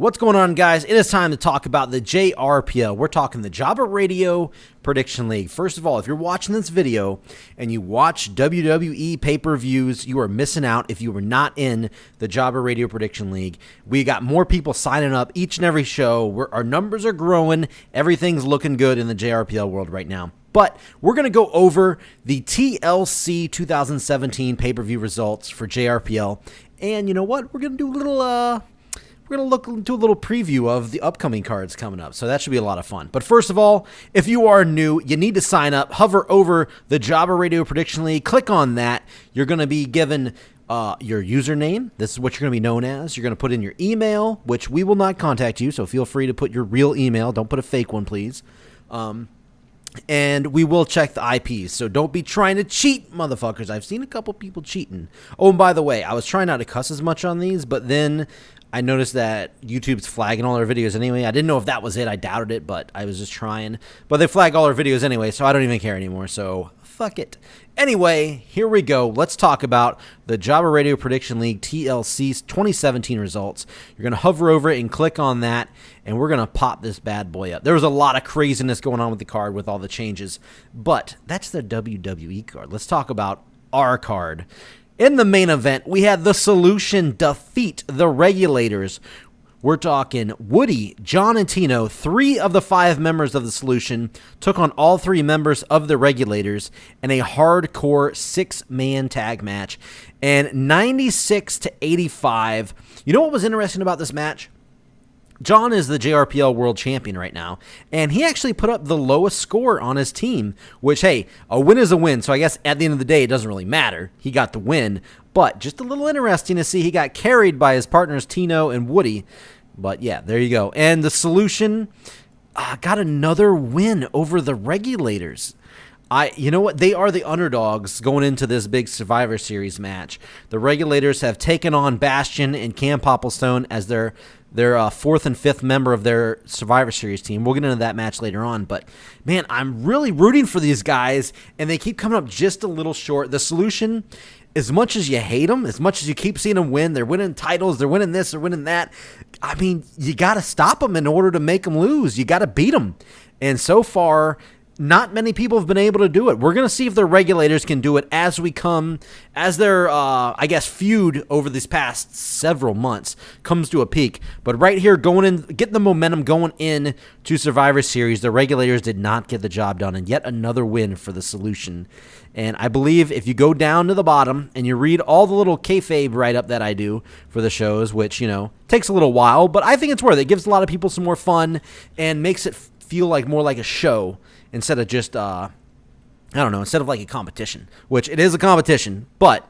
What's going on, guys? It is time to talk about the JRPL. We're talking the Java Radio Prediction League. First of all, if you're watching this video and you watch WWE pay-per-views, you are missing out if you were not in the Java Radio Prediction League. We got more people signing up each and every show. Our numbers are growing. Everything's looking good in the JRPL world right now. But we're going to go over the TLC 2017 pay-per-view results for JRPL. And you know what? We're going to do a little... We're going to look into a little preview of the upcoming cards coming up, so that should be a lot of fun. But first of all, if you are new, you need to sign up. Hover over the Java Radio Prediction League. Click on that. You're going to be given your username. This is what you're going to be known as. You're going to put in your email, which we will not contact you, so feel free to put your real email. Don't put a fake one, please. And we will check the IPs, so don't be trying to cheat, motherfuckers. I've seen a couple people cheating. Oh, and by the way, I was trying not to cuss as much on these, but then I noticed that YouTube's flagging all our videos anyway. I didn't know if that was it. I doubted it, but I was just trying. But they flag all our videos anyway, so I don't even care anymore, so fuck it. Anyway, here we go. Let's talk about the Java Radio Prediction League TLC's 2017 results. You're going to hover over it and click on that, and we're going to pop this bad boy up. There was a lot of craziness going on with the card with all the changes, but that's the WWE card. Let's talk about our card. In the main event, we had the Solution defeat the Regulators. We're talking Woody, John, and Tino. 3 of the 5 members of the Solution took on all 3 members of the Regulators in a hardcore 6-man tag match. And 96-85. You know what was interesting about this match? John is the JRPL World Champion right now, and he actually put up the lowest score on his team, which, hey, a win is a win, so I guess at the end of the day, it doesn't really matter. He got the win, but just a little interesting to see he got carried by his partners Tino and Woody, but yeah, there you go. And the Solution got another win over the Regulators. You know what? They are the underdogs going into this big Survivor Series match. The Regulators have taken on Bastion and Cam Popplestone as their 4th and 5th member of their Survivor Series team. We'll get into that match later on, but man, I'm really rooting for these guys, and they keep coming up just a little short. The Solution, as much as you hate them, as much as you keep seeing them win, they're winning titles, they're winning this, they're winning that. I mean, you got to stop them in order to make them lose. You got to beat them, and so far, not many people have been able to do it. We're going to see if the Regulators can do it as their, I guess, feud over these past several months comes to a peak. But right here, getting the momentum going in to Survivor Series, the Regulators did not get the job done, and yet another win for the Solution. And I believe if you go down to the bottom and you read all the little kayfabe write-up that I do for the shows, which, you know, takes a little while, but I think it's worth it. It gives a lot of people some more fun and makes it feel more like a show instead of just, instead of like a competition, which it is a competition, but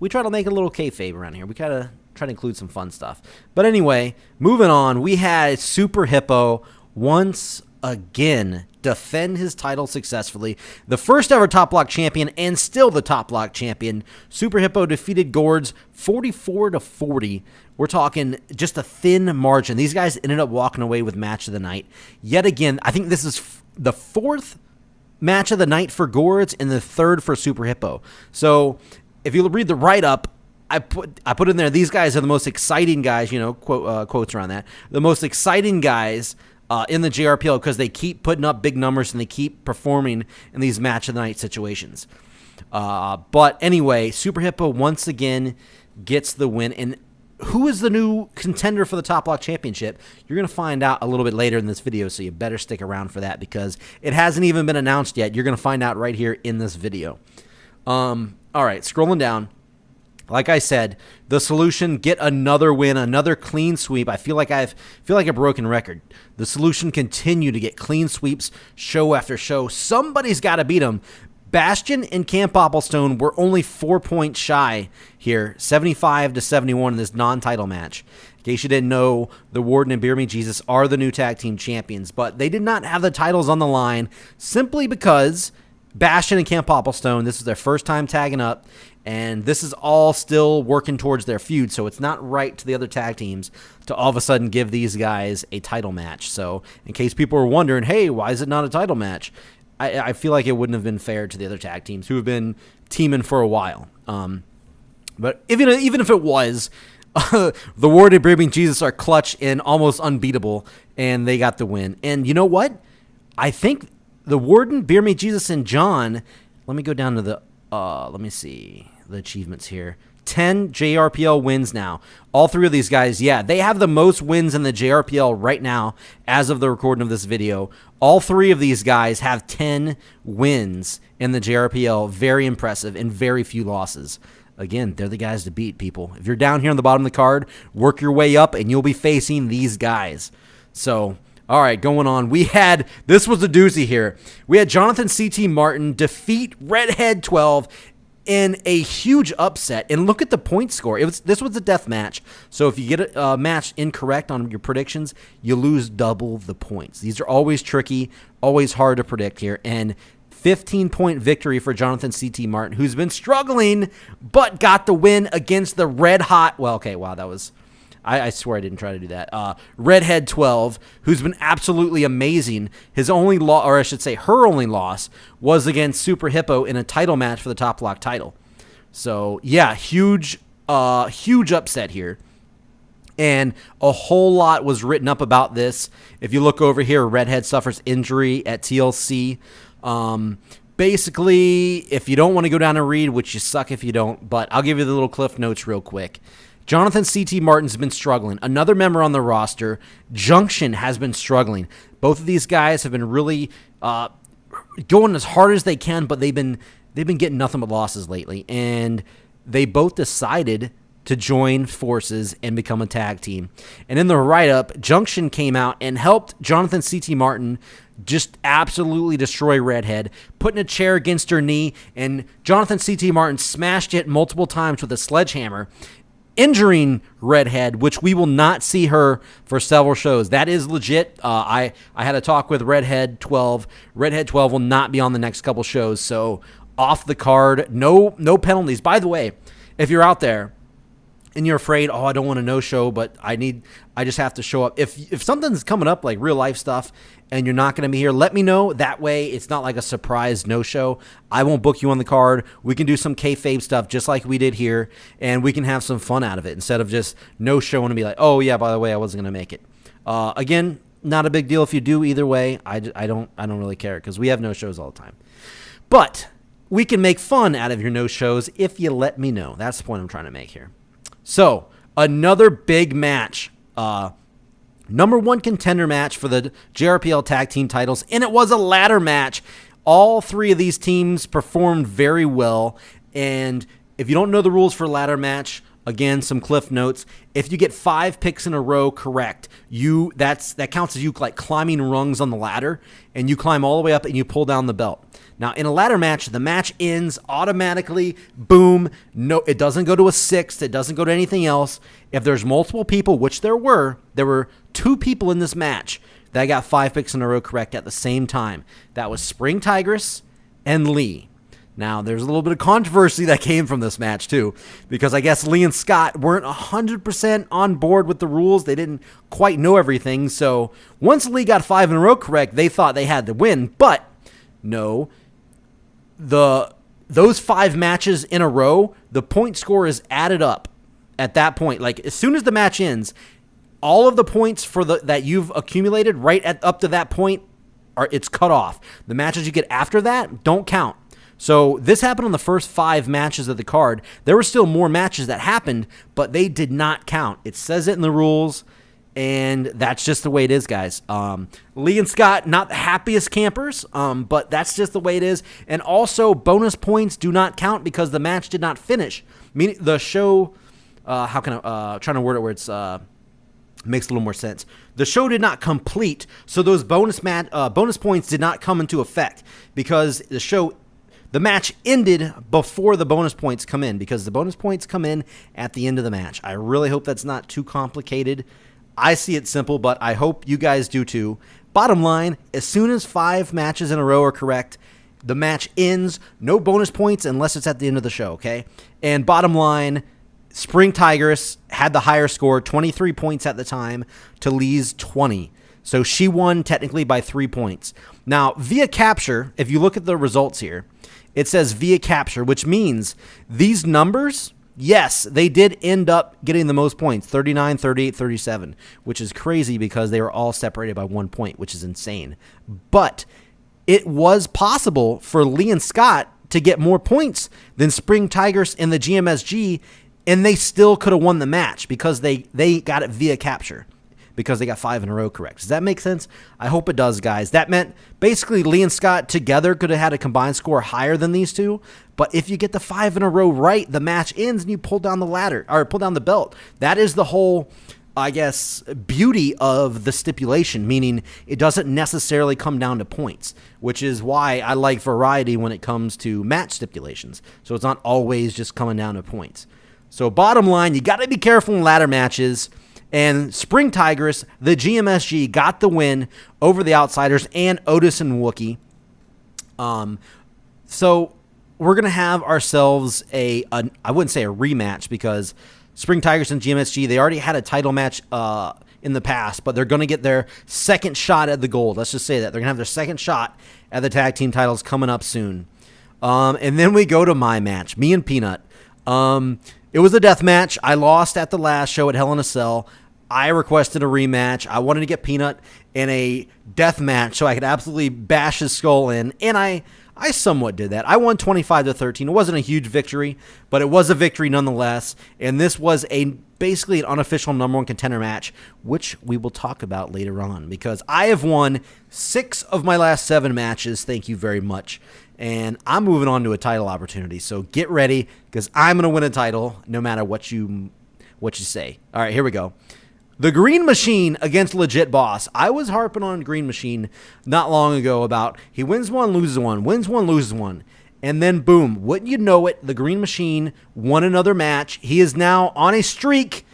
we try to make a little kayfabe around here. We kind of try to include some fun stuff. But anyway, moving on, we had Super Hippo once again defend his title successfully. The first ever Top Block champion and still the Top Block champion. Super Hippo defeated Gourds 44-40. We're talking just a thin margin. These guys ended up walking away with match of the night. Yet again, I think this is the 4th match of the night for Gourds and the 3rd for Super Hippo. So if you read the write-up, I put in there, these guys are the most exciting guys, quotes around that, the most exciting guys in the JRPL because they keep putting up big numbers and they keep performing in these match of the night situations. But anyway, Super Hippo once again gets the win. And who is the new contender for the Top Block Championship? You're going to find out a little bit later in this video, so you better stick around for that because it hasn't even been announced yet. You're going to find out right here in this video. All right, scrolling down. Like I said, the Solution get another win, another clean sweep. I feel like a broken record. The Solution continue to get clean sweeps show after show. Somebody's got to beat them. Bastion and Cam Popplestone were only 4 points shy here, 75-71 in this non-title match. In case you didn't know, the Warden and Beer Me Jesus are the new tag team champions, but they did not have the titles on the line simply because Bastion and Cam Popplestone, this is their first time tagging up, and this is all still working towards their feud, so it's not right to the other tag teams to all of a sudden give these guys a title match. So in case people are wondering, hey, why is it not a title match? I feel like it wouldn't have been fair to the other tag teams who have been teaming for a while. But even if it was, The Ward and Breathing Jesus are clutch and almost unbeatable, and they got the win. And you know what? I think the Warden, Beer Me Jesus, and John, let me go down to the, let me see, the achievements here. 10 JRPL wins now. All three of these guys, yeah, they have the most wins in the JRPL right now as of the recording of this video. All three of these guys have 10 wins in the JRPL. Very impressive and very few losses. Again, they're the guys to beat, people. If you're down here on the bottom of the card, work your way up and you'll be facing these guys. So, all right, going on. This was a doozy here. We had Jonathan C.T. Martin defeat Redhead 12 in a huge upset. And look at the point score. This was a death match. So if you get a match incorrect on your predictions, you lose double the points. These are always tricky, always hard to predict here. And 15-point victory for Jonathan C.T. Martin, who's been struggling, but got the win against the red hot. Well, okay, wow, that was... I swear I didn't try to do that. Redhead 12, who's been absolutely amazing. His only loss, or I should say her only loss, was against Super Hippo in a title match for the Top Block title. So, yeah, huge upset here. And a whole lot was written up about this. If you look over here, Redhead suffers injury at TLC. Basically, if you don't want to go down and read, which you suck if you don't, but I'll give you the little cliff notes real quick. Jonathan C.T. Martin's been struggling. Another member on the roster, Junction, has been struggling. Both of these guys have been really going as hard as they can, but they've been getting nothing but losses lately. And they both decided to join forces and become a tag team. And in the write-up, Junction came out and helped Jonathan C.T. Martin just absolutely destroy Redhead, putting a chair against her knee, and Jonathan C.T. Martin smashed it multiple times with a sledgehammer, injuring Redhead, which we will not see her for several shows. That is legit. I had a talk with Redhead 12. Redhead 12 will not be on the next couple shows, so off the card, no penalties. By the way, if you're out there and you're afraid, I don't want to no-show, but I just have to show up. If something's coming up, like real-life stuff, and you're not going to be here, let me know. That way, it's not like a surprise no-show. I won't book you on the card. We can do some kayfabe stuff just like we did here, and we can have some fun out of it instead of just no-showing and be like, oh, yeah, by the way, I wasn't going to make it. Again, not a big deal if you do either way. I don't really care because we have no-shows all the time. But we can make fun out of your no-shows if you let me know. That's the point I'm trying to make here. So, another big match. Number one contender match for the JRPL tag team titles, and it was a ladder match. All three of these teams performed very well, and if you don't know the rules for a ladder match, again, some cliff notes. If you get 5 picks in a row correct, that counts as you like climbing rungs on the ladder, and you climb all the way up and you pull down the belt. Now, in a ladder match, the match ends automatically, boom. No, it doesn't go to a 6th. It doesn't go to anything else. If there's multiple people, which there were 2 people in this match that got 5 picks in a row correct at the same time. That was Spring Tigress and Lee. Now, there's a little bit of controversy that came from this match, too, because I guess Lee and Scott weren't 100% on board with the rules. They didn't quite know everything. So once Lee got 5 in a row correct, they thought they had the win. But no, those 5 matches in a row, the point score is added up at that point. Like, as soon as the match ends, all of the points that you've accumulated up to that point, it's cut off. The matches you get after that don't count. So this happened on the first 5 matches of the card. There were still more matches that happened, but they did not count. It says it in the rules, and that's just the way it is, guys. Lee and Scott, not the happiest campers, but that's just the way it is. And also, bonus points do not count because the match did not finish. Meaning the show, trying to word it where it's makes a little more sense. The show did not complete, so those bonus points did not come into effect because the match ended before the bonus points come in, because the bonus points come in at the end of the match. I really hope that's not too complicated. I see it simple, but I hope you guys do too. Bottom line, as soon as 5 matches in a row are correct, the match ends. No bonus points unless it's at the end of the show, okay? And bottom line, Spring Tigress had the higher score, 23 points at the time, to Lee's 20. So she won technically by 3 points. Now, via capture, if you look at the results here, it says via capture, which means these numbers Yes, they did end up getting the most points, 39, 38, 37, which is crazy because they were all separated by 1 point, which is insane. But it was possible for Lee and Scott to get more points than Spring Tigers and the GMSG, and they still could have won the match because they got it via capture, because they got 5 in a row correct. Does that make sense? I hope it does, guys. That meant basically Lee and Scott together could have had a combined score higher than these two, but if you get the 5 in a row right, the match ends and you pull down the ladder, or pull down the belt. That is the whole, I guess, beauty of the stipulation, meaning it doesn't necessarily come down to points, which is why I like variety when it comes to match stipulations. So it's not always just coming down to points. So bottom line, you got to be careful in ladder matches. And Spring Tigers, the GMSG, got the win over the Outsiders and Otis and Wookie. So we're going to have ourselves I wouldn't say a rematch, because Spring Tigers and GMSG, they already had a title match in the past, but they're going to get their second shot at the gold. Let's just say that. They're going to have their second shot at the tag team titles coming up soon. And then we go to my match, me and Peanut. It was a death match. I lost at the last show at Hell in a Cell. I requested a rematch. I wanted to get Peanut in a death match so I could absolutely bash his skull in, and I somewhat did that. I won 25-13. It wasn't a huge victory, but it was a victory nonetheless, and this was basically an unofficial number 1 contender match, which we will talk about later on, because I have won 6 of my last 7 matches. Thank you very much. And I'm moving on to a title opportunity, so get ready, because I'm going to win a title no matter what you say. All right, here we go. The Green Machine against Legit Boss. I was harping on Green Machine not long ago about he wins one, loses one, wins one, loses one. And then, boom, wouldn't you know it, the Green Machine won another match. He is now on a streak,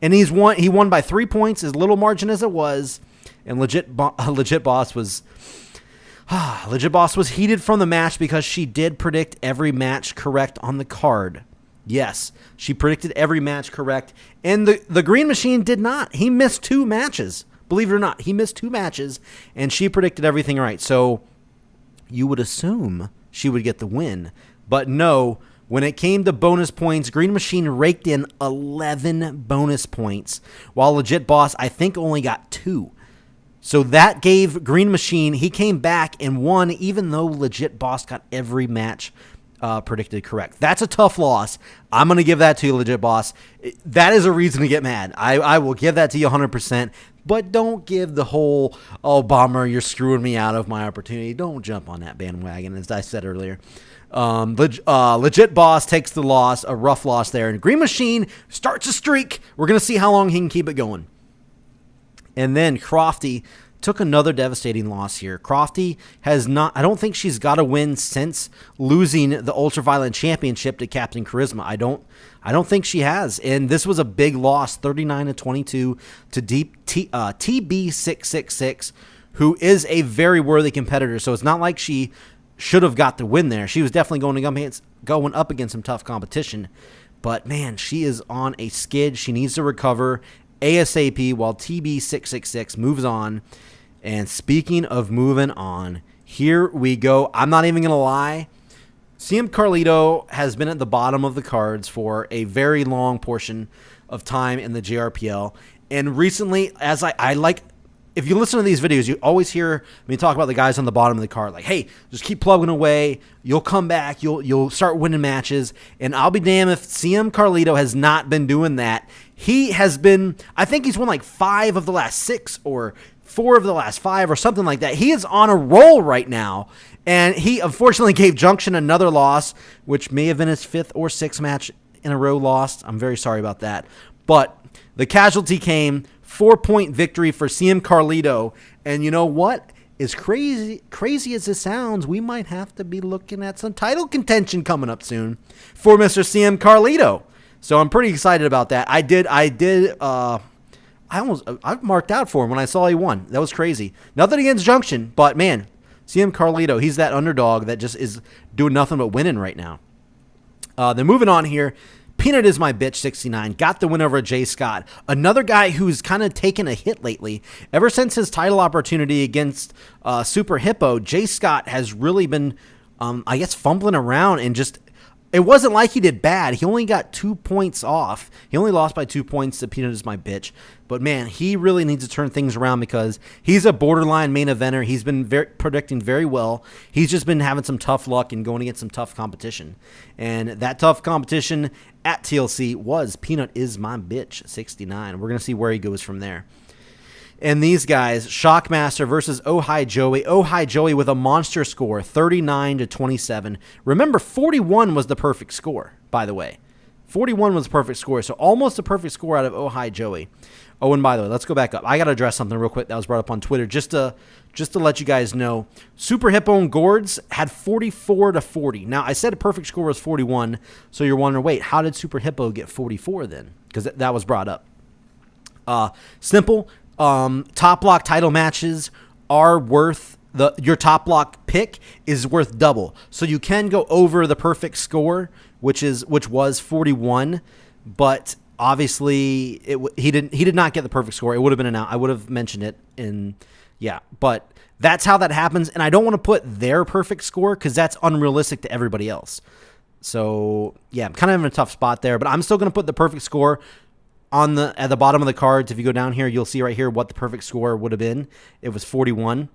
and he won by 3 points, as little margin as it was. And Legit Boss was heated from the match because she did predict every match correct on the card. Yes, she predicted every match correct, and the Green Machine did not. He missed 2 matches. Believe it or not, he missed 2 matches, and she predicted everything right. So you would assume she would get the win. But no, when it came to bonus points, Green Machine raked in 11 bonus points, while Legit Boss, I think, only got 2. So that gave Green Machine, he came back and won, even though Legit Boss got every match predicted correct. That's a tough loss. I'm going to give that to you, Legit Boss. That is a reason to get mad. I will give that to you 100%, but don't give the whole, oh, bummer, you're screwing me out of my opportunity. Don't jump on that bandwagon, as I said earlier. Legit Boss takes the loss, a rough loss there, and Green Machine starts a streak. We're going to see how long he can keep it going. And then Crofty took another devastating loss here. Crofty has not, I don't think she's got a win since losing the Ultraviolent Championship to Captain Charisma. I don't think she has. And this was a big loss, 39-22 to TB666, who is a very worthy competitor. So it's not like she should have got the win there. She was definitely going up against some tough competition. But man, she is on a skid. She needs to recover ASAP while TB666 moves on. And speaking of moving on, here we go. I'm not even going to lie. CM Carlito has been at the bottom of the cards for a very long portion of time in the JRPL. And recently, as I like, if you listen to these videos, you always hear me talk about the guys on the bottom of the card. Like, hey, just keep plugging away. You'll come back. You'll start winning matches. And I'll be damned if CM Carlito has not been doing that. He has been, I think he's won like 5 of the last 6 or 4 of the last 5 or something like that. He is on a roll right now. And he unfortunately gave Junction another loss, which may have been his 5th or 6th match in a row lost. I'm very sorry about that. But the casualty came, 4-point victory for CM Carlito. And you know what? As crazy as this sounds, we might have to be looking at some title contention coming up soon for Mr. CM Carlito. So I'm pretty excited about that. I marked out for him when I saw he won. That was crazy. Nothing against Junction, but man, CM Carlito, he's that underdog that just is doing nothing but winning right now. Then moving on here, Peanut is my bitch 69, got the win over Jay Scott. Another guy who's kind of taken a hit lately. Ever since his title opportunity against Super Hippo, Jay Scott has really been, fumbling around and just it wasn't like he did bad. He only got 2 points off. He only lost by 2 points to Peanut is my bitch. But, man, he really needs to turn things around because he's a borderline main eventer. He's been predicting very well. He's just been having some tough luck and going against some tough competition. And that tough competition at TLC was Peanut is my bitch 69. We're going to see where he goes from there. And these guys, Shockmaster versus Oh Hi Joey. Oh Hi Joey with a monster score, 39-27. Remember, 41 was the perfect score, by the way. 41 was the perfect score, so almost a perfect score out of Oh Hi Joey. Oh, and by the way, let's go back up. I got to address something real quick that was brought up on Twitter just to let you guys know. Super Hippo and Gourds had 44-40. Now, I said a perfect score was 41, so you're wondering, wait, how did Super Hippo get 44 then? Because that was brought up. Simple. Top block title matches are worth your top block pick is worth double. So you can go over the perfect score, which was 41, but obviously he did not get the perfect score. It would have been I would have mentioned it but that's how that happens. And I don't want to put their perfect score because that's unrealistic to everybody else. So yeah, I'm kind of in a tough spot there, but I'm still going to put the perfect score at the bottom of the cards. If you go down here, you'll see right here what the perfect score would have been. It was 41.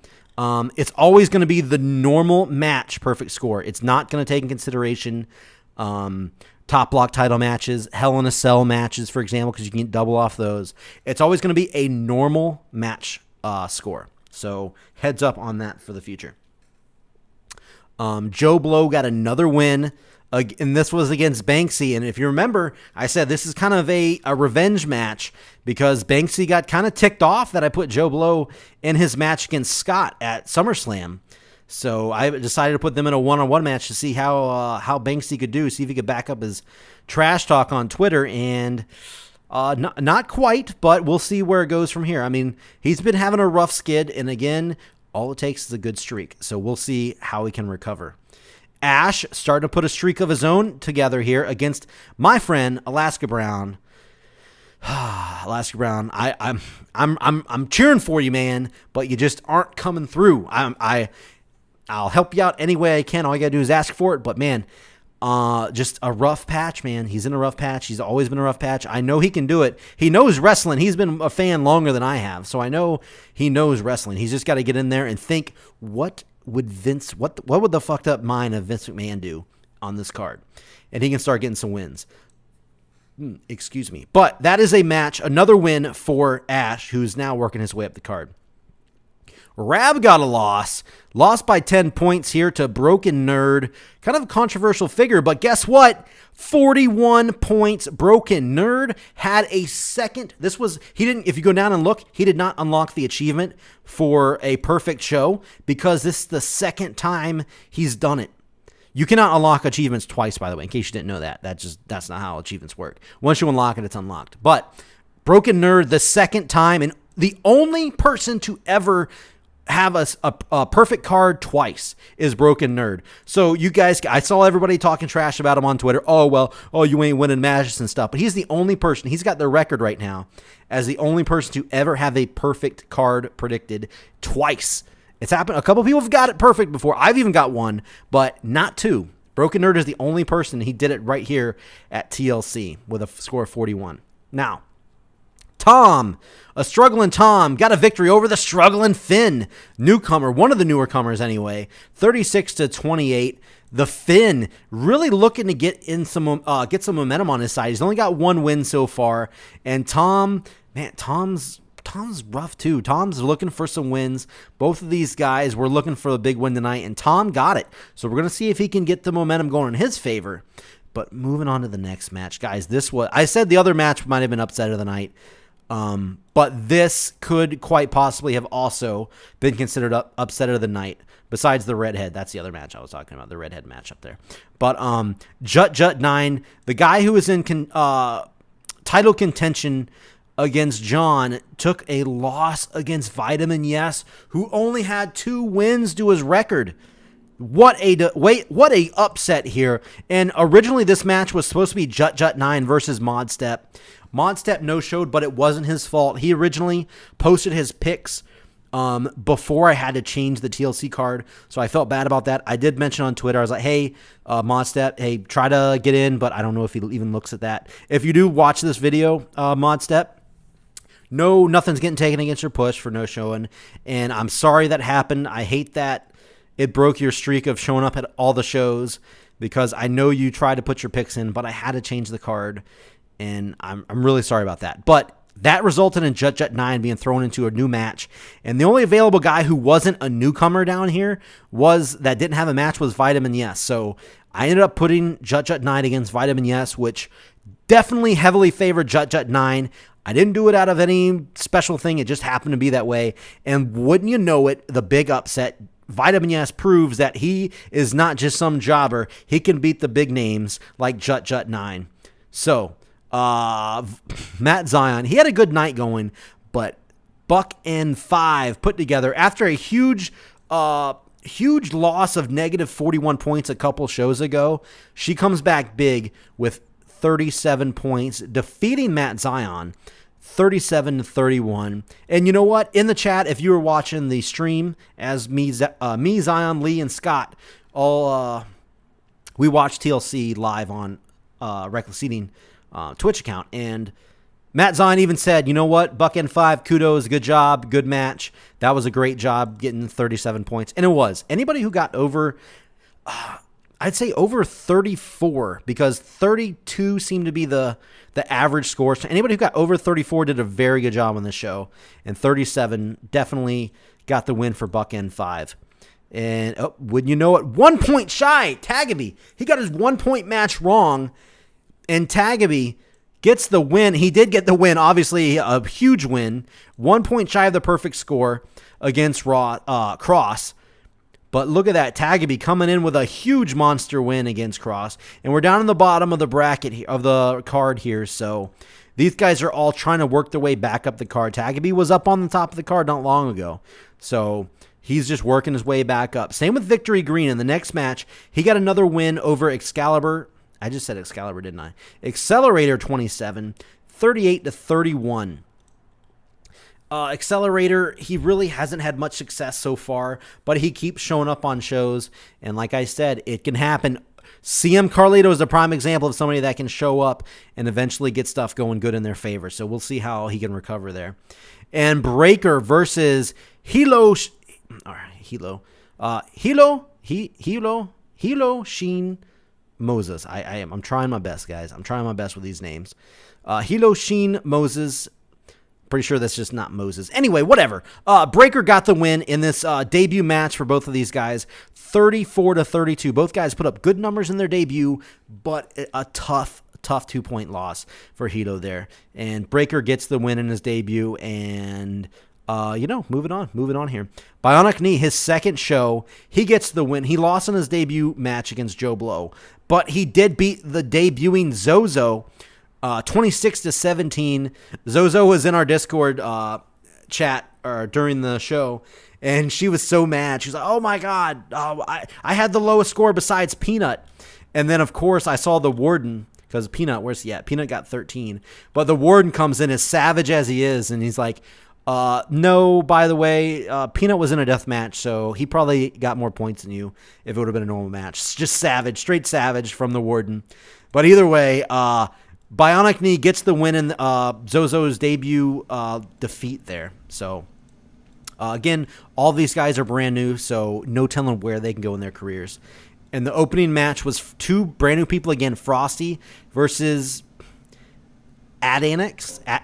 It's always going to be the normal match perfect score. It's not going to take in consideration top block title matches, Hell in a Cell matches, for example, because you can double off those. It's always going to be a normal match score. So heads up on that for the future. Joe Blow got another win. And this was against Banksy. And if you remember, I said this is kind of a revenge match because Banksy got kind of ticked off that I put Joe Blow in his match against Scott at SummerSlam. So I decided to put them in a one-on-one match to see how Banksy could do, see if he could back up his trash talk on Twitter. And not quite, but we'll see where it goes from here. I mean, he's been having a rough skid. And again, all it takes is a good streak. So we'll see how he can recover. Ash starting to put a streak of his own together here against my friend Alaska Brown. Alaska Brown, I'm cheering for you, man, but you just aren't coming through. I'll help you out any way I can. All you gotta do is ask for it. But man, just a rough patch, man. He's in a rough patch. He's always been a rough patch. I know he can do it. He knows wrestling. He's been a fan longer than I have, so I know he knows wrestling. He's just got to get in there and think what would the fucked up mind of Vince McMahon do on this card? And he can start getting some wins. Excuse me. But that is a match, another win for Ash, who's now working his way up the card. Rab got a lost by 10 points here to Broken Nerd. Kind of a controversial figure, but guess what? 41 points. Broken Nerd had a second. If you go down and look, he did not unlock the achievement for a perfect show because this is the second time he's done it. You cannot unlock achievements twice, by the way, in case you didn't know that. That's not how achievements work. Once you unlock it, it's unlocked. But Broken Nerd, the second time, and the only person to ever have a perfect card twice is Broken Nerd. So you guys, I saw everybody talking trash about him on Twitter. You ain't winning matches and stuff. But he's the only person, he's got the record right now as the only person to ever have a perfect card predicted twice. It's happened. A couple people have got it perfect before. I've even got one, but not two. Broken Nerd is the only person. He did it right here at TLC with a score of 41. Now, Tom, a struggling Tom, got a victory over the struggling Finn. Newcomer, one of the newer comers anyway, 36-28. The Finn really looking to get some momentum on his side. He's only got one win so far. And Tom's rough too. Tom's looking for some wins. Both of these guys were looking for a big win tonight, and Tom got it. So we're going to see if he can get the momentum going in his favor. But moving on to the next match, guys, I said the other match might have been upset of the night. But this could quite possibly have also been considered upset of the night. Besides the redhead, that's the other match I was talking about, the redhead match up there. But Jut 9, the guy who was in title contention against John, took a loss against Vitamin Yes, who only had 2 wins to his record. What a upset here. And originally this match was supposed to be Jut 9 versus Modstep. Modstep no-showed, but it wasn't his fault. He originally posted his picks before I had to change the TLC card. So I felt bad about that. I did mention on Twitter, I was like, hey, Modstep, hey, try to get in, but I don't know if he even looks at that. If you do watch this video, Modstep, no, nothing's getting taken against your push for no showing. And I'm sorry that happened. I hate that it broke your streak of showing up at all the shows, because I know you tried to put your picks in, but I had to change the card. And I'm really sorry about that. But that resulted in Jut 9 being thrown into a new match. And the only available guy who wasn't a newcomer down here that didn't have a match was Vitamin Yes. So I ended up putting Jut 9 against Vitamin Yes, which definitely heavily favored Jut 9. I didn't do it out of any special thing. It just happened to be that way. And wouldn't you know it, the big upset, Vitamin Yes proves that he is not just some jobber. He can beat the big names like Jut 9. So Matt Zion, he had a good night going, but Buck and 5 put together after a huge loss of negative 41 points a couple shows ago. She comes back big with 37 points, defeating Matt Zion 37-31. And you know what? In the chat, if you were watching the stream, as me, Zion, Lee, and Scott, we watched TLC live on Reckless Eating Twitch account, and Matt Zion even said, you know what, Buck and 5, kudos, good job, good match. That was a great job getting 37 points. And it was. Anybody who got over, I'd say over 34, because 32 seemed to be the average score. So anybody who got over 34 did a very good job on this show. And 37 definitely got the win for Buck and 5. And wouldn't you know it, 1 point shy, Tagaby. He got his 1 point match wrong. And Tagaby gets the win. He did get the win, obviously a huge win. 1 point shy of the perfect score against Cross. But look at that, Tagaby coming in with a huge monster win against Cross. And we're down in the bottom of the bracket of the card here. So these guys are all trying to work their way back up the card. Tagaby was up on the top of the card not long ago. So he's just working his way back up. Same with Victory Green. In the next match, he got another win over Excalibur. I just said Excalibur, didn't I? Accelerator 27, 38-31. Accelerator, he really hasn't had much success so far, but he keeps showing up on shows. And like I said, it can happen. CM Carlito is a prime example of somebody that can show up and eventually get stuff going good in their favor. So we'll see how he can recover there. And Breaker versus Hilo Sheen Moses. I'm trying my best, guys. I'm trying my best with these names. Hilo Sheen Moses. Pretty sure that's just not Moses. Anyway, whatever. Breaker got the win in this debut match for both of these guys, 34-32. Both guys put up good numbers in their debut, but a tough 2-point loss for Hilo there. And Breaker gets the win in his debut, and moving on here. Bionic Knee, his second show, he gets the win. He lost in his debut match against Joe Blow, but he did beat the debuting Zozo 26-17. Zozo was in our Discord chat during the show, and she was so mad. She's like, oh my God, I had the lowest score besides Peanut. And then, of course, I saw the Warden, because Peanut, where's he at? Peanut got 13. But the Warden comes in as savage as he is, and he's like, no, by the way, Peanut was in a death match, so he probably got more points than you if it would have been a normal match. It's just savage, straight savage from the Warden. But either way, Bionic Knee gets the win in Zozo's debut defeat there. So, again, all these guys are brand new, so no telling where they can go in their careers. And the opening match was two brand new people again, Frosty versus Adenix. I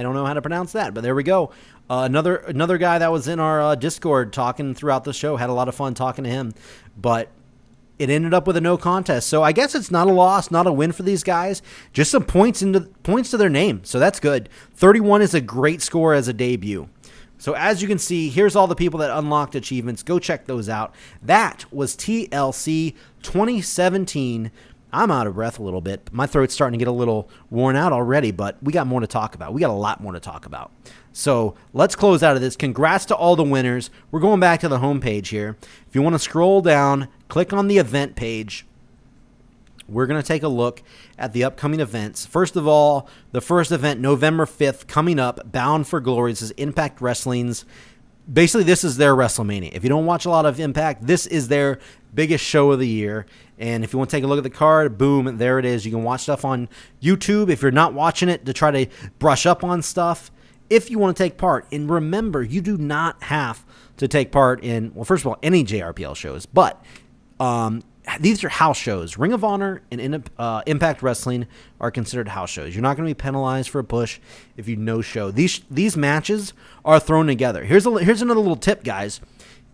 don't know how to pronounce that, but there we go. Another guy that was in our Discord talking throughout the show. Had a lot of fun talking to him, but it ended up with a no contest. So I guess it's not a loss, not a win for these guys. Just some points to their name, so that's good. 31 is a great score as a debut. So as you can see, here's all the people that unlocked achievements. Go check those out. That was TLC 2017. I'm out of breath a little bit. My throat's starting to get a little worn out already, but we got more to talk about. We got a lot more to talk about. So let's close out of this. Congrats to all the winners. We're going back to the home page here. If you want to scroll down, click on the event page. we're going to take a look at the upcoming events. First of all, the first event, November 5th, coming up, Bound for Glory. This is Impact Wrestling's. Basically, this is their WrestleMania. If you don't watch a lot of Impact, this is their biggest show of the year. And if you want to take a look at the card, boom, there it is. You can watch stuff on YouTube if you're not watching it to try to brush up on stuff. If you want to take part, and remember, you do not have to take part in, well, first of all, any JRPL shows, but these are house shows. Ring of Honor and Impact Wrestling are considered house shows. You're not going to be penalized for a push if you no-show. These matches are thrown together. Here's another little tip, guys.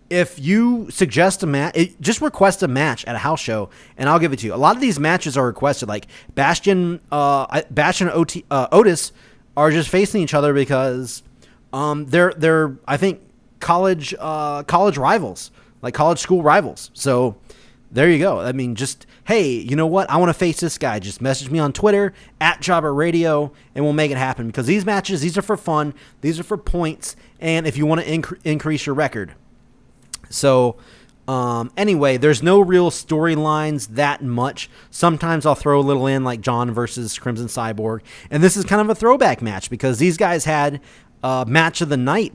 If you suggest a match, just request a match at a house show, and I'll give it to you. A lot of these matches are requested, like Bastion and Otis are just facing each other because they're I think college rivals, like college school rivals. So there you go. I mean, just, hey, you know what? I want to face this guy. Just message me on Twitter at Jobber Radio, and we'll make it happen. Because these matches, these are for fun. These are for points, and if you want to increase your record. So anyway, there's no real storylines that much. Sometimes I'll throw a little in, like John versus Crimson Cyborg. And this is kind of a throwback match because these guys had match of the night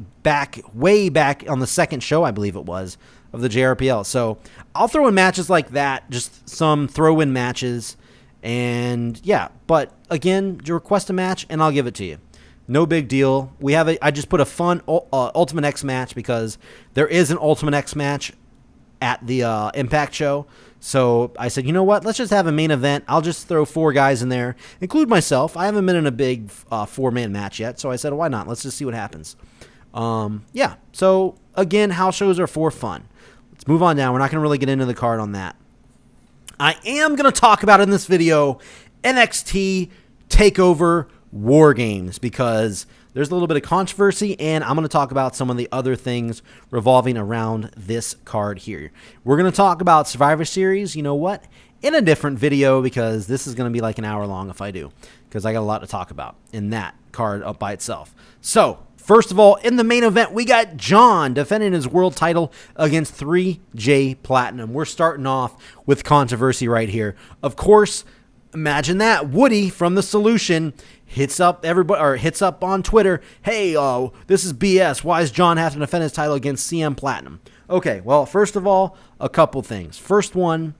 way back on the second show, I believe it was, of the JRPL. So I'll throw in matches like that, just some throw-in matches. And yeah, but again, you request a match and I'll give it to you. No big deal. I just put a fun Ultimate X match because there is an Ultimate X match at the Impact show. So I said, you know what? Let's just have a main event. I'll just throw 4 guys in there, include myself. I haven't been in a big 4-man match yet, so I said, why not? Let's just see what happens. Yeah. So again, house shows are for fun. Let's move on down. We're not going to really get into the card on that. I am going to talk about in this video NXT TakeOver WarGames because there's a little bit of controversy, and I'm going to talk about some of the other things revolving around this card here. We're going to talk about Survivor Series, you know what, in a different video because this is going to be like an hour long if I do, because I got a lot to talk about in that card up by itself. So, first of all, in the main event, we got John defending his world title against 3J Platinum. We're starting off with controversy right here. Of course, imagine that. Woody from The Solution hits up everybody, or hits up on Twitter, hey, this is BS. Why does John have to defend his title against CM Platinum? Okay, well, first of all, a couple things. First one,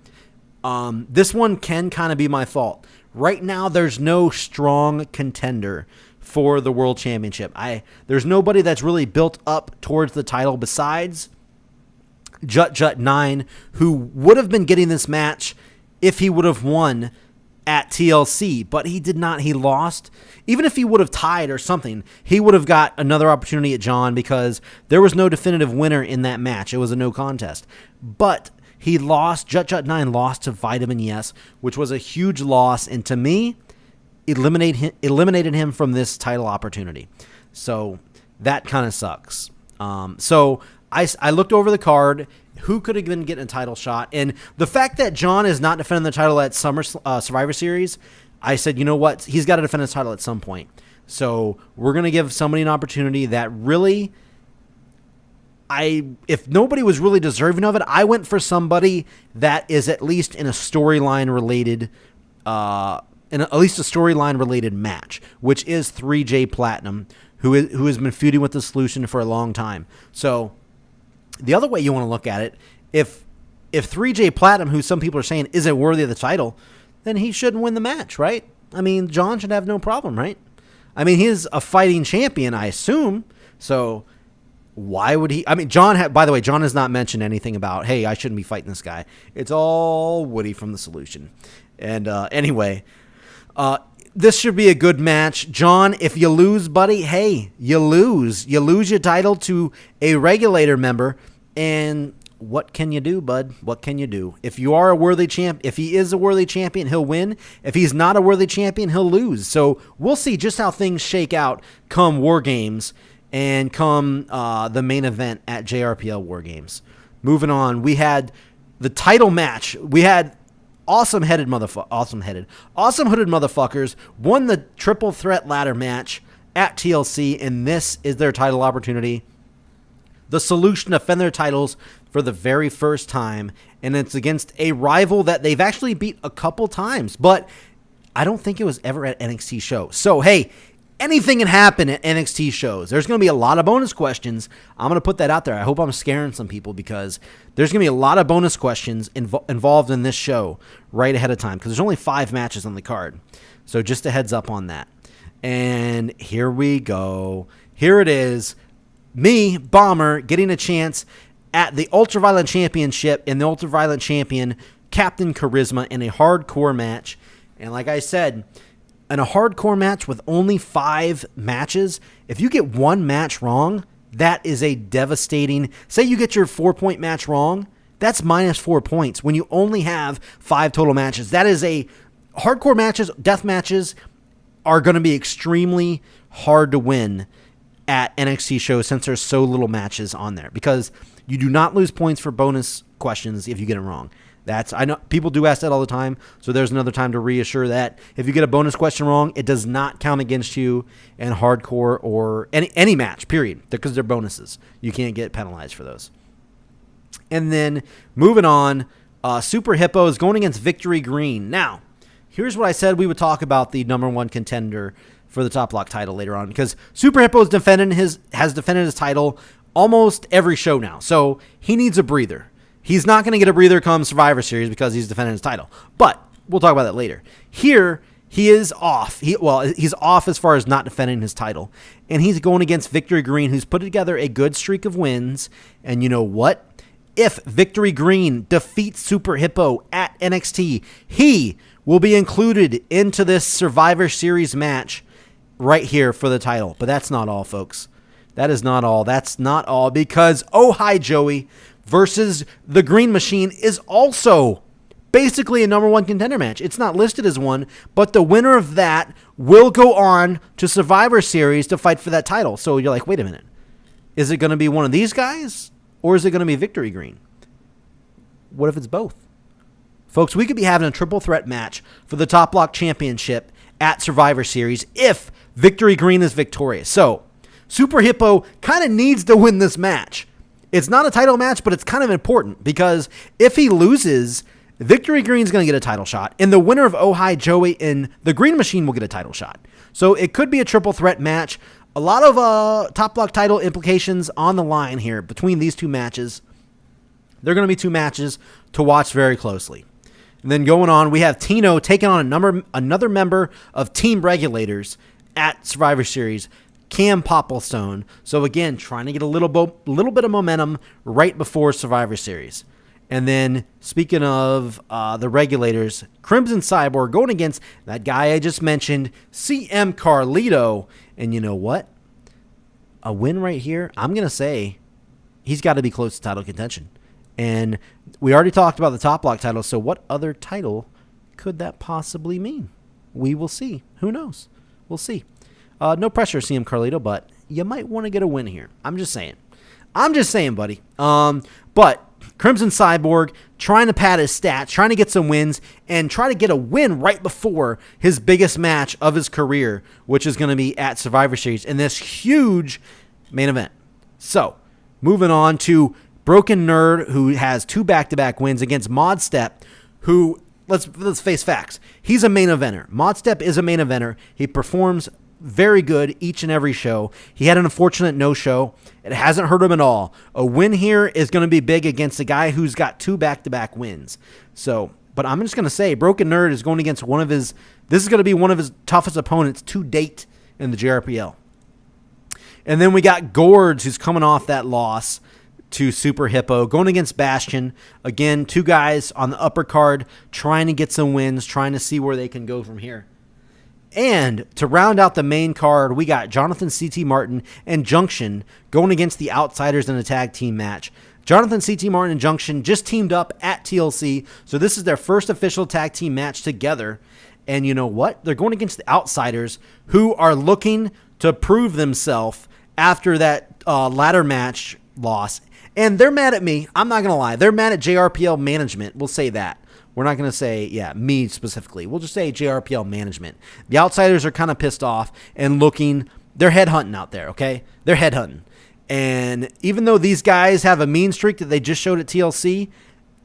this one can kind of be my fault. Right now, there's no strong contender for the World Championship. There's nobody that's really built up towards the title besides Jut9, who would have been getting this match if he would have won at TLC, but he did not. He lost. Even if he would have tied or something, he would have got another opportunity at John because there was no definitive winner in that match. It was a no contest. But he lost. Jut9 lost to Vitamin Yes, which was a huge loss, and to me, eliminated him from this title opportunity. So that kind of sucks. So I looked over the card. Who could have been getting a title shot? And the fact that John is not defending the title at Survivor Series, I said, you know what? He's got to defend his title at some point. So we're going to give somebody an opportunity that really, if nobody was really deserving of it, I went for somebody that is at least in a storyline related, at least a storyline related match, which is 3J Platinum, who has been feuding with The Solution for a long time. So the other way you want to look at it, if 3J Platinum, who some people are saying isn't worthy of the title, then he shouldn't win the match, right? I mean, John should have no problem, right? I mean, he's a fighting champion, I assume. So why would he? I mean, by the way, John has not mentioned anything about, hey, I shouldn't be fighting this guy. It's all Woody from The Solution. And anyway, this should be a good match. John, if you lose, buddy, hey, you lose. You lose your title to a Regulator member. And what can you do, bud? What can you do? If you are a worthy champ, if he is a worthy champion, he'll win. If he's not a worthy champion, he'll lose. So we'll see just how things shake out come WarGames and come the main event at JRPL WarGames. Moving on, we had the title match. We had awesome-hooded motherfuckers won the triple threat ladder match at TLC, and this is their title opportunity. The Solution defend their titles for the very first time, and it's against a rival that they've actually beat a couple times, but I don't think it was ever at NXT show. So, hey, anything can happen at NXT shows. There's going to be a lot of bonus questions. I'm going to put that out there. I hope I'm scaring some people because there's going to be a lot of bonus questions involved in this show right ahead of time because there's only 5 matches on the card. So just a heads up on that. And here we go. Here it is. Me, Bomber, getting a chance at the Ultraviolet Championship and the Ultraviolet Champion, Captain Charisma, in a hardcore match. And like I said, in a hardcore match with only 5 matches, if you get one match wrong, that is a devastating... Say you get your 4-point match wrong, that's minus 4 points when you only have 5 total matches. That is a... Hardcore matches, death matches, are going to be extremely hard to win at NXT shows since there's so little matches on there because you do not lose points for bonus questions if you get it wrong. I know people do ask that all the time, so there's another time to reassure that if you get a bonus question wrong, it does not count against you in hardcore or any match, period, because they're bonuses. You can't get penalized for those. And then moving on, Super Hippo is going against Victory Green. Now, here's what I said we would talk about the number 1 contender for the Top Block title later on because Super Hippo has defended his title almost every show now, so he needs a breather. He's not going to get a breather come Survivor Series because he's defending his title, but we'll talk about that later. Here, he is off. He's off as far as not defending his title, and he's going against Victory Green, who's put together a good streak of wins, and you know what? If Victory Green defeats Super Hippo at NXT, he will be included into this Survivor Series match right here for the title. But that's not all, folks. That is not all. That's not all because Oh Hi Joey versus the Green Machine is also basically a number 1 contender match. It's not listed as one, but the winner of that will go on to Survivor Series to fight for that title. So you're like, wait a minute. Is it going to be one of these guys or is it going to be Victory Green? What if it's both? Folks, we could be having a triple threat match for the Top Block Championship at Survivor Series if Victory Green is victorious. So Super Hippo kind of needs to win this match. It's not a title match, but it's kind of important because if he loses, Victory Green's going to get a title shot, and the winner of Oh Hi Joey and the Green Machine will get a title shot. So it could be a triple threat match. A lot of Top Block title implications on the line here between these 2 matches. They're going to be 2 matches to watch very closely. And then going on, we have Tino taking on another member of Team Regulators at Survivor Series, Cam Popplestone. So again, trying to get a little bit of momentum right before Survivor Series. And then speaking of the Regulators, Crimson Cyborg going against that guy I just mentioned, CM Carlito. And you know what? A win right here, I'm going to say he's got to be close to title contention. And we already talked about the Top Block title, so what other title could that possibly mean? We will see. Who knows? We'll see. No pressure, CM Carlito, but you might want to get a win here. I'm just saying, buddy. But Crimson Cyborg trying to pad his stats, trying to get some wins, and try to get a win right before his biggest match of his career, which is going to be at Survivor Series in this huge main event. So, moving on to Broken Nerd, who has 2 back-to-back wins against Modstep, who, let's face facts, he's a main eventer. Modstep is a main eventer. He performs very good each and every show. He had an unfortunate no-show. It hasn't hurt him at all. A win here is going to be big against a guy who's got 2 back-to-back wins. So, but I'm just going to say, Broken Nerd is going against this is going to be one of his toughest opponents to date in the JRPL. And then we got Gourds, who's coming off that loss to Super Hippo, going against Bastion. Again, 2 guys on the upper card trying to get some wins, trying to see where they can go from here. And to round out the main card, we got Jonathan C.T. Martin and Junction going against the Outsiders in a tag team match. Jonathan C.T. Martin and Junction just teamed up at TLC, so this is their first official tag team match together. And you know what? They're going against the Outsiders, who are looking to prove themselves after that ladder match loss. And they're mad at me. I'm not going to lie. They're mad at JRPL management. We'll say that. We're not going to say, me specifically. We'll just say JRPL management. The Outsiders are kind of pissed off and looking. They're headhunting out there, okay? They're headhunting. And even though these guys have a mean streak that they just showed at TLC,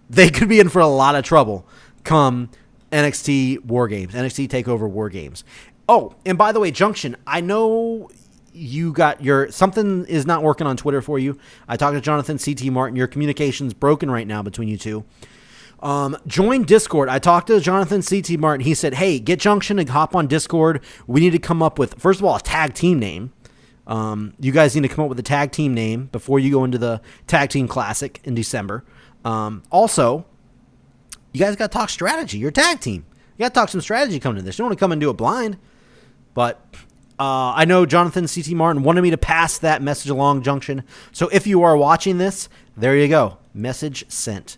they could be in for a lot of trouble come NXT WarGames, NXT TakeOver WarGames. Oh, and by the way, Junction, I know you got something is not working on Twitter for you. I talked to Jonathan CT Martin. Your communication's broken right now between you two. Join Discord. I talked to Jonathan CT Martin. He said, hey, get Junction to hop on Discord. We need to come up with, first of all, a tag team name. You guys need to come up with a tag team name before you go into the Tag Team Classic in December. Also, you guys got to talk strategy. You're a tag team. You got to talk some strategy coming to this. You don't want to come and do it blind. But I know Jonathan C.T. Martin wanted me to pass that message along, Junction. So if you are watching this, there you go. Message sent.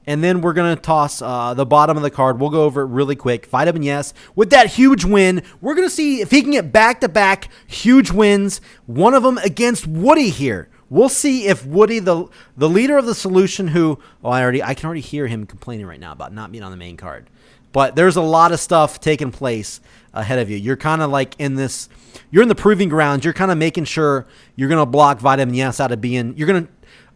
And then we're going to toss the bottom of the card. We'll go over it really quick. Vitamin Yes, with that huge win, we're going to see if he can get back-to-back huge wins, one of them against Woody here. We'll see if Woody, the leader of the Solution, who, I can already hear him complaining right now about not being on the main card. But there's a lot of stuff taking place ahead of you. You're kind of like you're in the proving grounds. You're kind of making sure you're going to block Vitamin Yes out of being,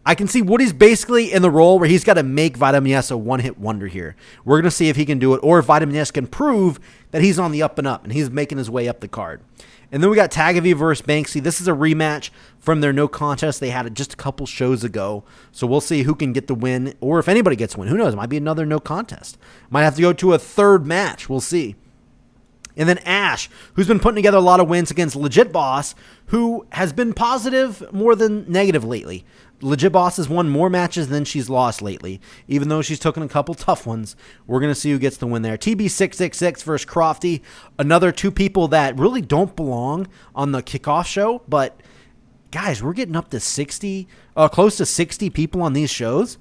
I can see Woody's basically in the role where he's got to make Vitamin Yes a one-hit wonder here. We're going to see if he can do it, or if Vitamin Yes can prove that he's on the up and up and he's making his way up the card. And then we got Tagavi versus Banksy. This is a rematch from their no contest they had just a couple shows ago. So we'll see who can get the win, or if anybody gets a win. Who knows? It might be another no contest. Might have to go to a third match. We'll see. And then Ash, who's been putting together a lot of wins against Legit Boss, who has been positive more than negative lately. Legit Boss has won more matches than she's lost lately, even though she's taken a couple tough ones. We're going to see who gets the win there. TB666 versus Crofty, another two people that really don't belong on the kickoff show, but guys, we're getting up to 60, close to 60 people on these shows.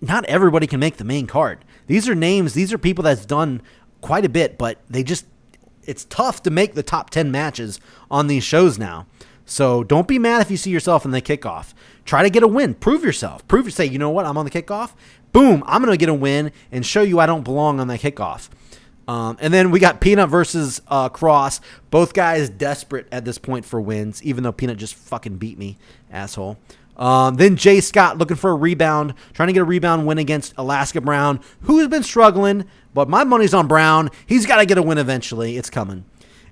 Not everybody can make the main card. These are names, these are people that's done quite a bit, but it's tough to make the top 10 matches on these shows now. So don't be mad if you see yourself in the kickoff. Try to get a win. Prove yourself. Say, you know what? I'm on the kickoff. Boom. I'm going to get a win and show you I don't belong on that kickoff. And then we got Peanut versus Cross. Both guys desperate at this point for wins, even though Peanut just fucking beat me, asshole. Then Jay Scott looking for a rebound, trying to get a rebound win against Alaska Brown, who has been struggling, but my money's on Brown. He's got to get a win eventually. It's coming.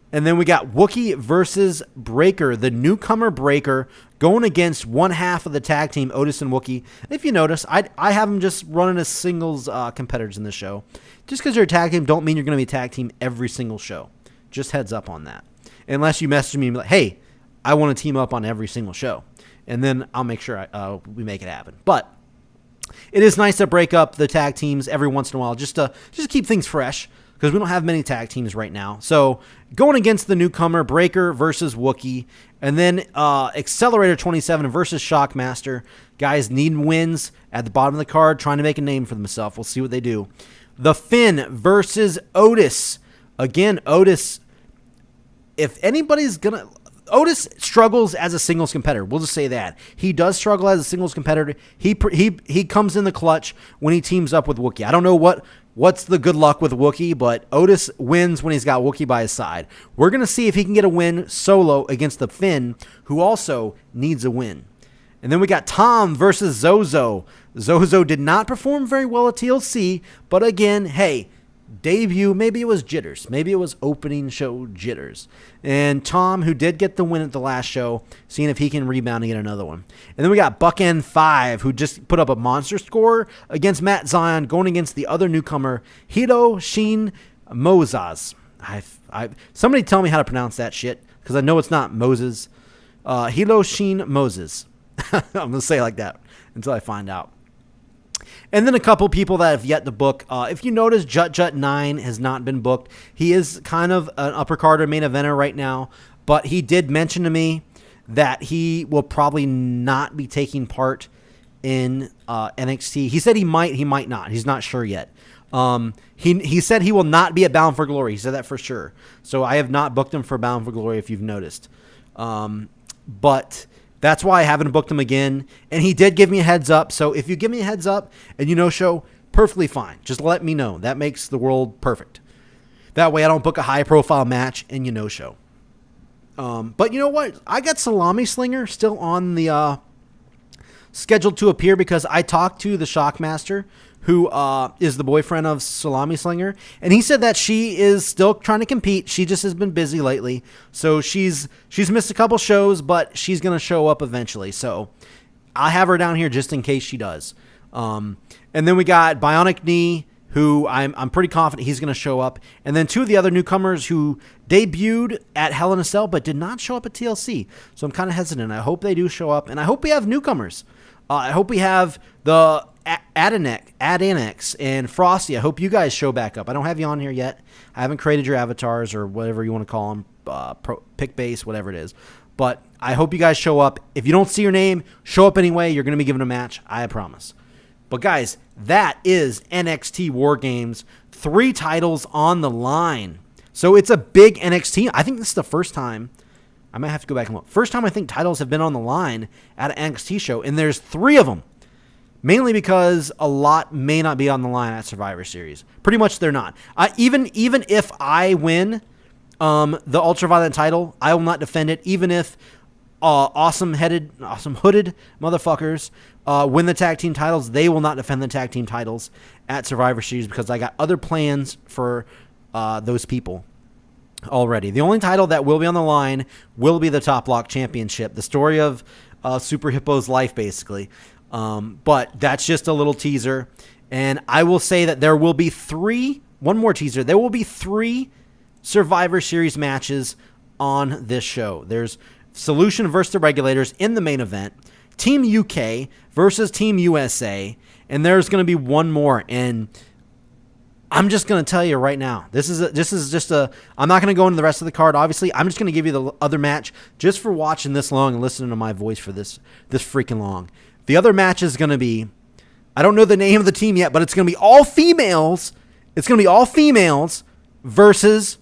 And then we got Wookie versus Breaker, the newcomer Breaker, going against one half of the tag team, Otis and Wookie. If you notice, I have them just running as singles competitors in this show. Just because you're a tag team don't mean you're going to be a tag team every single show. Just heads up on that. Unless you message me and be like, hey, I want to team up on every single show. And then I'll make sure we make it happen. But it is nice to break up the tag teams every once in a while just to keep things fresh, because we don't have many tag teams right now. So going against the newcomer, Breaker versus Wookie. And then Accelerator 27 versus Shockmaster. Guys needing wins at the bottom of the card, trying to make a name for themselves. We'll see what they do. The Finn versus Otis. Again, Otis, if anybody's going to... Otis struggles as a singles competitor. We'll just say that. He does struggle as a singles competitor. He comes in the clutch when he teams up with Wookie. I don't know what's the good luck with Wookie, but Otis wins when he's got Wookie by his side. We're going to see if he can get a win solo against the Finn, who also needs a win. And then we got Tom versus Zozo. Zozo did not perform very well at TLC, but again, hey, debut, maybe it was jitters. Maybe it was opening show jitters. And Tom, who did get the win at the last show, seeing if he can rebound and get another one. And then we got Buckend 5, who just put up a monster score against Matt Zion, going against the other newcomer, Hito Shin Mozas. Somebody tell me how to pronounce that shit, because I know it's not Moses. Hito Shin Moses. I'm going to say it like that until I find out. And then a couple people that have yet to book. If you notice, Jut 9 has not been booked. He is kind of an upper carder main eventer right now, but he did mention to me that he will probably not be taking part in NXT. He said he might not. He's not sure yet. He said he will not be at Bound for Glory. He said that for sure. So I have not booked him for Bound for Glory, if you've noticed. But that's why I haven't booked him again. And he did give me a heads up. So if you give me a heads up and you no-show, perfectly fine. Just let me know. That makes the world perfect. That way I don't book a high-profile match and you no-show. But you know what? I got Salami Slinger still on the scheduled to appear because I talked to the Shockmaster, who is the boyfriend of Salami Slinger, and he said that she is still trying to compete. She just has been busy lately, so she's missed a couple shows, but she's gonna show up eventually. So I'll have her down here just in case she does. And then we got Bionic Knee, who I'm pretty confident he's going to show up. And then two of the other newcomers who debuted at Hell in a Cell but did not show up at TLC. So I'm kind of hesitant. I hope they do show up. And I hope we have newcomers. I hope we have the Adanex and Frosty. I hope you guys show back up. I don't have you on here yet. I haven't created your avatars or whatever you want to call them. Pick base, whatever it is. But I hope you guys show up. If you don't see your name, show up anyway. You're going to be given a match. I promise. But guys, that is NXT WarGames. 3 titles on the line. So it's a big NXT. I think this is the first time. I might have to go back and look. First time I think titles have been on the line at an NXT show. And there's 3 of them. Mainly because a lot may not be on the line at Survivor Series. Pretty much they're not. Even if I win the Ultraviolet title, I will not defend it. Even if awesome hooded motherfuckers win the tag team titles, they will not defend the tag team titles at Survivor Series because I got other plans for those people already. The only title that will be on the line will be the Top Lock Championship, the story of Super Hippo's life, basically. But that's just a little teaser. And I will say that there will be one more teaser. There will be 3 Survivor Series matches on this show. There's Solution versus the Regulators in the main event, Team UK versus Team USA, and there's going to be one more. And I'm just going to tell you right now, this is just a. I'm not going to go into the rest of the card. Obviously, I'm just going to give you the other match just for watching this long and listening to my voice for this freaking long. The other match is going to be, I don't know the name of the team yet, but it's going to be all females. It's going to be all females versus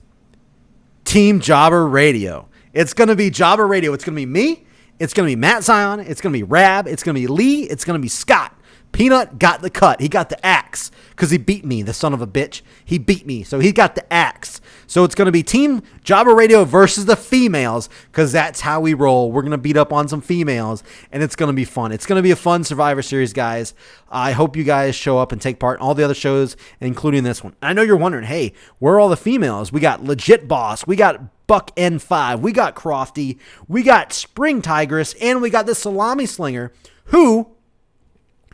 Team Jobber Radio. It's going to be Jobber Radio. It's going to be me. It's going to be Matt Zion. It's going to be Rab. It's going to be Lee. It's going to be Scott. Peanut got the cut. He got the axe because he beat me, the son of a bitch. He beat me, so he got the axe. So it's going to be Team Jobber Radio versus the females because that's how we roll. We're going to beat up on some females, and it's going to be fun. It's going to be a fun Survivor Series, guys. I hope you guys show up and take part in all the other shows, including this one. And I know you're wondering, hey, where are all the females? We got Legit Boss. We got Buck N5. We got Crofty. We got Spring Tigress, and we got the Salami Slinger, who,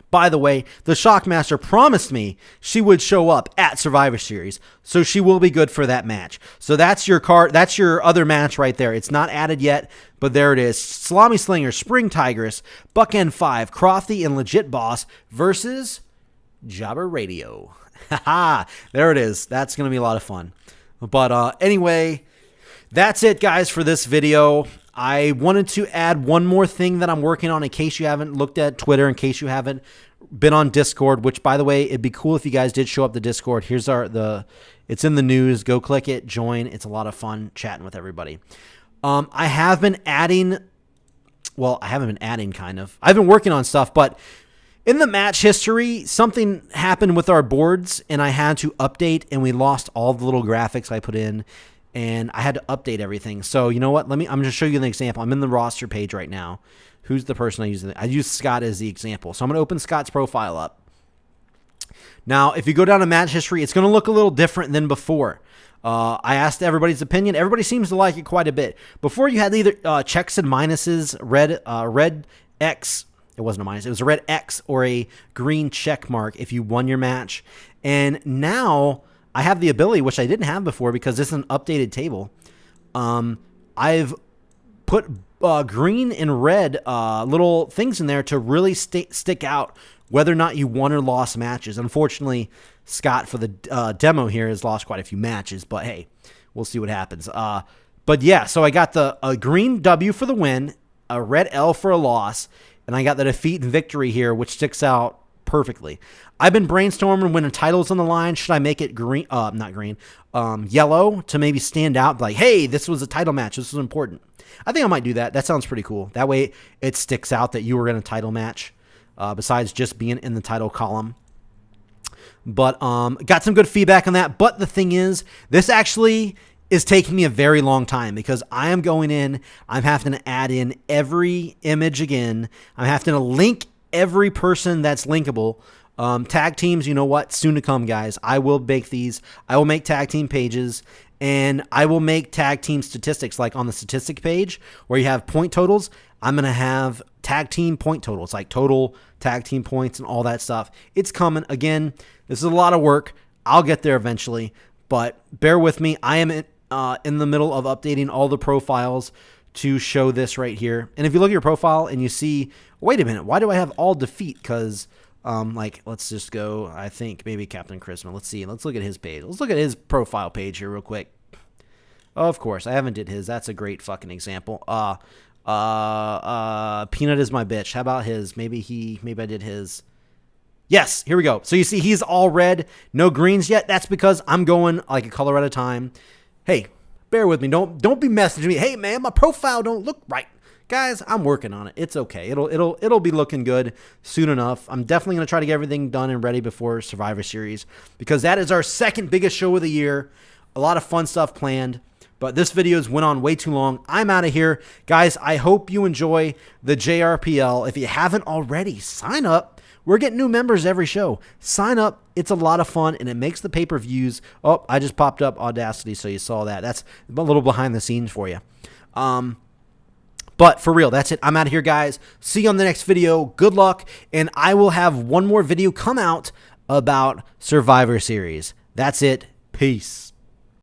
by the way, the Shockmaster promised me she would show up at Survivor Series, so she will be good for that match. So that's your card. That's your other match right there. It's not added yet, but there it is. Salami Slinger, Spring Tigress, Buck N5, Crofty, and Legit Boss versus Jobber Radio. Haha, there it is. That's going to be a lot of fun. But anyway, that's it, guys, for this video. I wanted to add one more thing that I'm working on in case you haven't looked at Twitter, in case you haven't been on Discord, which, by the way, it'd be cool if you guys did show up the Discord. Here's it's in the news. Go click it, join. It's a lot of fun chatting with everybody. I have been adding, well, I haven't been adding, kind of. I've been working on stuff, but in the match history, something happened with our boards, and I had to update, and we lost all the little graphics I put in. And I had to update everything. So you know what? I'm going to show you an example. I'm in the roster page right now. Who's the person I use? I use Scott as the example. So I'm going to open Scott's profile up. Now, if you go down to match history, it's going to look a little different than before. I asked everybody's opinion. Everybody seems to like it quite a bit. Before, you had either checks and minuses, red X. It wasn't a minus. It was a red X or a green check mark if you won your match. And now I have the ability, which I didn't have before because this is an updated table. I've put green and red little things in there to really stick out whether or not you won or lost matches. Unfortunately, Scott, for the demo here, has lost quite a few matches, but hey, we'll see what happens. But yeah, so I got a green W for the win, a red L for a loss, and I got the defeat and victory here, which sticks out perfectly. I've been brainstorming when a title's on the line. Should I make it green? Not green. Yellow to maybe stand out. Like, hey, this was a title match. This was important. I think I might do that. That sounds pretty cool. That way it sticks out that you were in a title match, besides just being in the title column. But got some good feedback on that. But the thing is, this actually is taking me a very long time because I am going in, I'm having to add in every image again. I'm having to link every person that's linkable. Tag teams, you know what? Soon to come, guys. I will bake these. I will make tag team pages, and I will make tag team statistics like on the statistic page where you have point totals. I'm going to have tag team point totals, like total tag team points and all that stuff. It's coming. Again, this is a lot of work. I'll get there eventually, but bear with me. I am in the middle of updating all the profiles to show this right here. And if you look at your profile and you see, wait a minute, why do I have all defeat? Because like, let's just go, I think maybe Captain Charisma. Let's see. Let's look at his page. Let's look at his profile page here real quick. Oh, of course, I haven't did his. That's a great fucking example. Peanut is my bitch. How about his? Maybe I did his. Yes, here we go. So you see he's all red, no greens yet. That's because I'm going like a color at a time. Hey, bear with me. Don't be messaging me. Hey man, my profile don't look right. Guys, I'm working on it. It's okay. It'll be looking good soon enough. I'm definitely going to try to get everything done and ready before Survivor Series because that is our second biggest show of the year. A lot of fun stuff planned, but this video's went on way too long. I'm out of here. Guys, I hope you enjoy the JRPL. If you haven't already, sign up. We're getting new members every show. Sign up. It's a lot of fun, and it makes the pay-per-views. Oh, I just popped up Audacity, so you saw that. That's a little behind the scenes for you. But for real, that's it. I'm out of here, guys. See you on the next video. Good luck, and I will have one more video come out about Survivor Series. That's it. Peace.